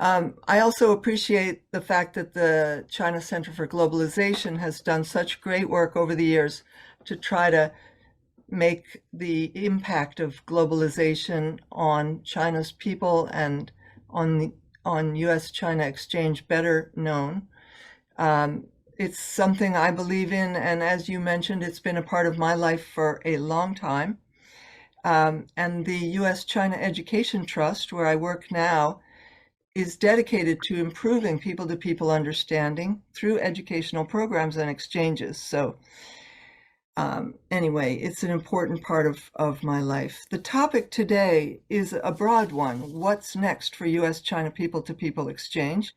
I also appreciate the fact that the China Center for Globalization has done such great work over the years to try to make the impact of globalization on China's people and on US-China exchange better known. It's something I believe in, and as you mentioned, it's been a part of my life for a long time. And the US-China Education Trust, where I work now, is dedicated to improving people-to-people understanding through educational programs and exchanges. So anyway, it's an important part of my life. The topic today is a broad one. What's next for US-China people-to-people exchange?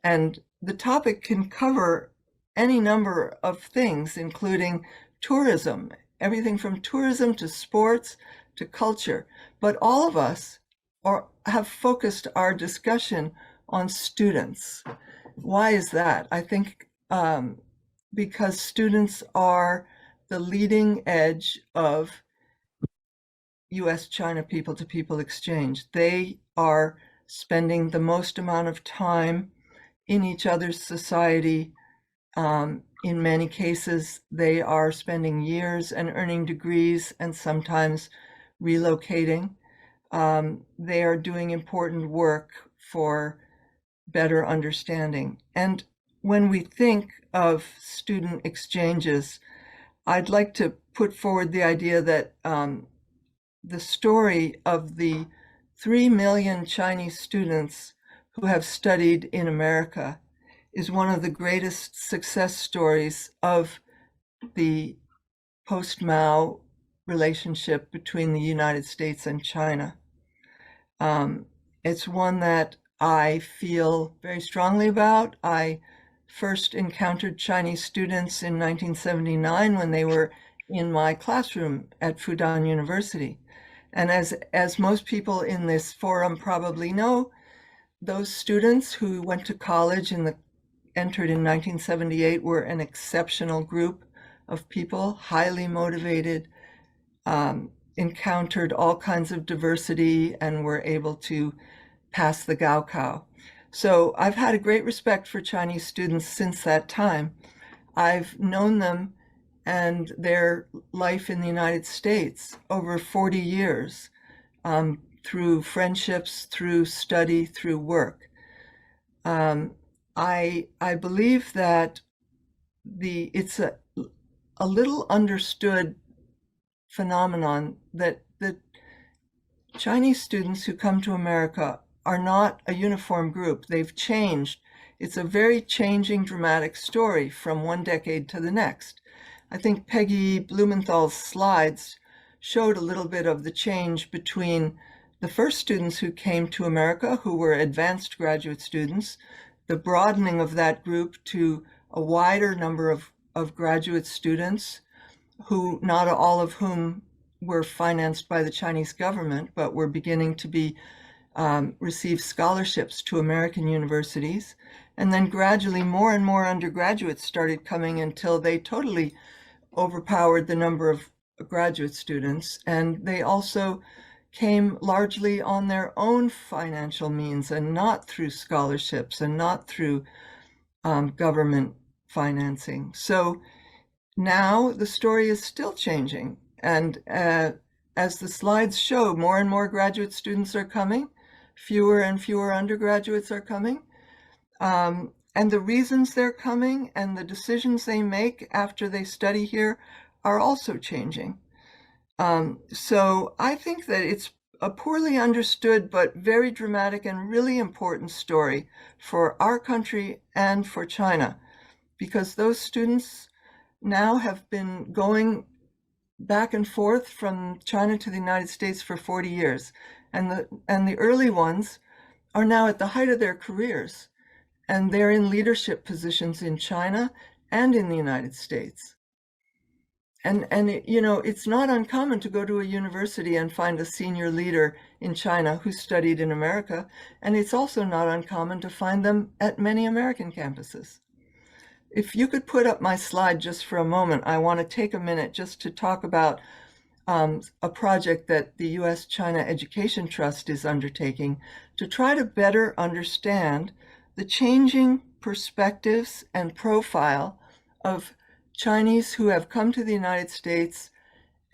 And the topic can cover any number of things, including tourism, everything from tourism to sports to culture. But all of us have focused our discussion on students. Why is that? I think because students are the leading edge of US-China people-to-people exchange. They are spending the most amount of time in each other's society. In many cases, they are spending years and earning degrees and sometimes relocating. They are doing important work for better understanding. And when we think of student exchanges, I'd like to put forward the idea that the story of the 3 million Chinese students who have studied in America is one of the greatest success stories of the post-Mao relationship between the United States and China. It's one that I feel very strongly about. I first encountered Chinese students in 1979 when they were in my classroom at Fudan University. And as most people in this forum probably know, those students who went to college entered in 1978 were an exceptional group of people, highly motivated, encountered all kinds of diversity, and were able to pass the Gaokao. So I've had a great respect for Chinese students since that time. I've known them and their life in the United States over 40 years, through friendships, through study, through work. I believe that it's a little understood phenomenon that the Chinese students who come to America are not a uniform group. They've changed. It's a very changing, dramatic story from one decade to the next. I think Peggy Blumenthal's slides showed a little bit of the change between the first students who came to America, who were advanced graduate students, the broadening of that group to a wider number of graduate students, who not all of whom were financed by the Chinese government, but were beginning to be receive scholarships to American universities. And then gradually more and more undergraduates started coming until they totally overpowered the number of graduate students. And they also came largely on their own financial means and not through scholarships and not through government financing. So now the story is still changing. And as the slides show, more and more graduate students are coming. Fewer and fewer undergraduates are coming. And the reasons they're coming and the decisions they make after they study here are also changing. So I think that it's a poorly understood but very dramatic and really important story for our country and for China, because those students now have been going back and forth from China to the United States for 40 years. And the early ones are now at the height of their careers, and they're in leadership positions in China and in the United States. And it's not uncommon to go to a university and find a senior leader in China who studied in America, and it's also not uncommon to find them at many American campuses. If you could put up my slide just for a moment, I want to take a minute just to talk about a project that the US-China Education Trust is undertaking to try to better understand the changing perspectives and profile of Chinese who have come to the United States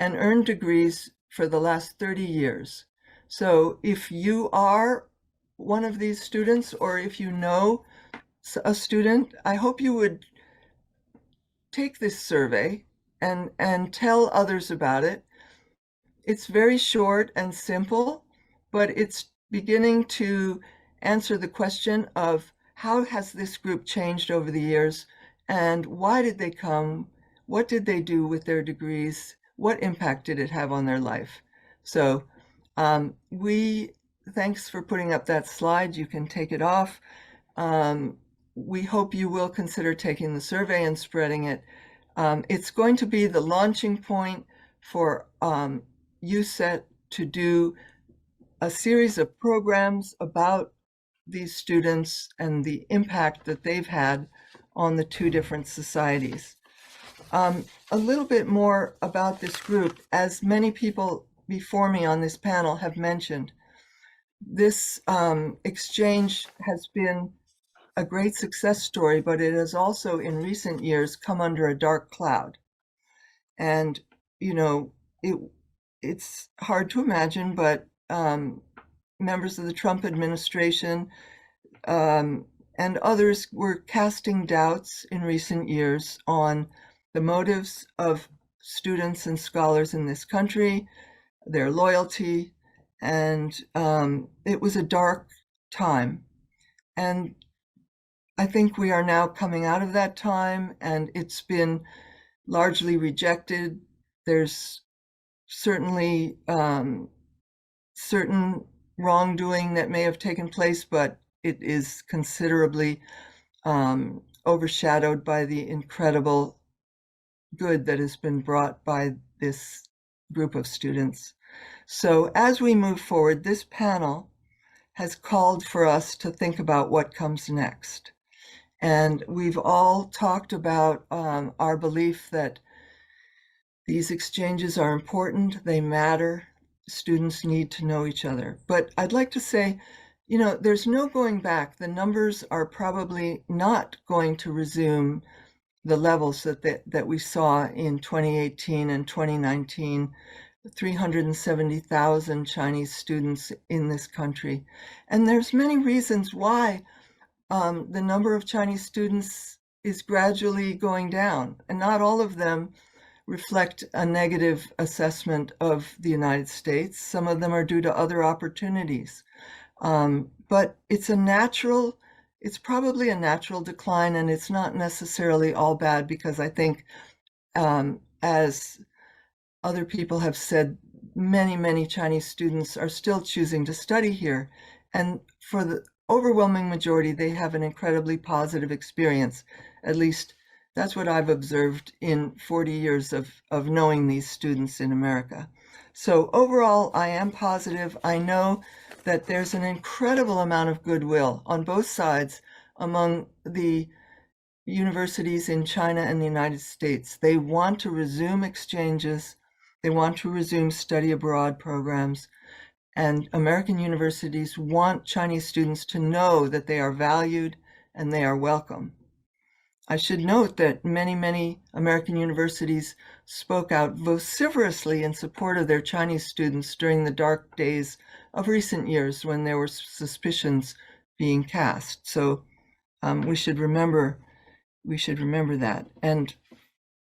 and earned degrees for the last 30 years. So if you are one of these students, or if you know a student, I hope you would take this survey and tell others about it. It's very short and simple, but it's beginning to answer the question of how has this group changed over the years, and why did they come? What did they do with their degrees? What impact did it have on their life? So thanks for putting up that slide. You can take it off. We hope you will consider taking the survey and spreading it. It's going to be the launching point for USET to do a series of programs about these students and the impact that they've had on the two different societies. A little bit more about this group. As many people before me on this panel have mentioned, this exchange has been a great success story, but it has also in recent years come under a dark cloud. And, you know, it's hard to imagine, but members of the Trump administration and others were casting doubts in recent years on the motives of students and scholars in this country, their loyalty, and it was a dark time. And I think we are now coming out of that time, and it's been largely rejected. There's certainly certain wrongdoing that may have taken place, but it is considerably overshadowed by the incredible good that has been brought by this group of students. So as we move forward, this panel has called for us to think about what comes next. And we've all talked about our belief that these exchanges are important, they matter, students need to know each other. But I'd like to say, you know, there's no going back. The numbers are probably not going to resume the levels that we saw in 2018 and 2019, 370,000 Chinese students in this country. And there's many reasons why the number of Chinese students is gradually going down, and not all of them reflect a negative assessment of the United States. Some of them are due to other opportunities. But it's probably a natural decline, and it's not necessarily all bad, because I think, as other people have said, many Chinese students are still choosing to study here. And for the overwhelming majority, they have an incredibly positive experience. At least that's what I've observed in 40 years of knowing these students in America. So overall, I am positive. I know that there's an incredible amount of goodwill on both sides among the universities in China and the United States. They want to resume exchanges. They want to resume study abroad programs. And American universities want Chinese students to know that they are valued and they are welcome. I should note that many American universities spoke out vociferously in support of their Chinese students during the dark days of recent years when there were suspicions being cast. So we should remember that. And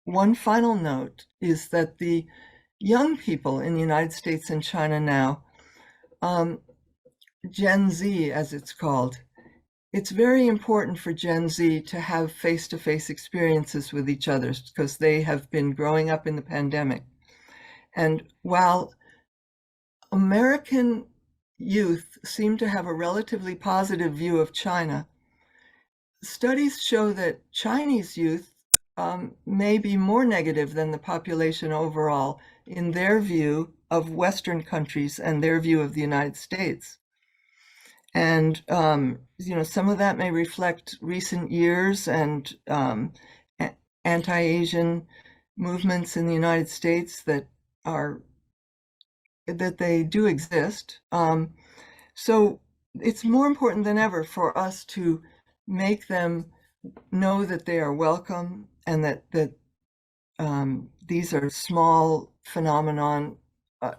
one final note is that the young people in the United States and China now, Gen Z as it's called, it's very important for Gen Z to have face-to-face experiences with each other, because they have been growing up in the pandemic. And while American youth seem to have a relatively positive view of China, studies show that Chinese youth may be more negative than the population overall in their view of Western countries and their view of the United States. And, you know, some of that may reflect recent years and anti-Asian movements in the United States that they do exist. So it's more important than ever for us to make them know that they are welcome and that these are small phenomenon.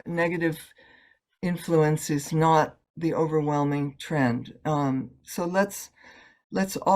Negative influence is not the overwhelming trend. So let's all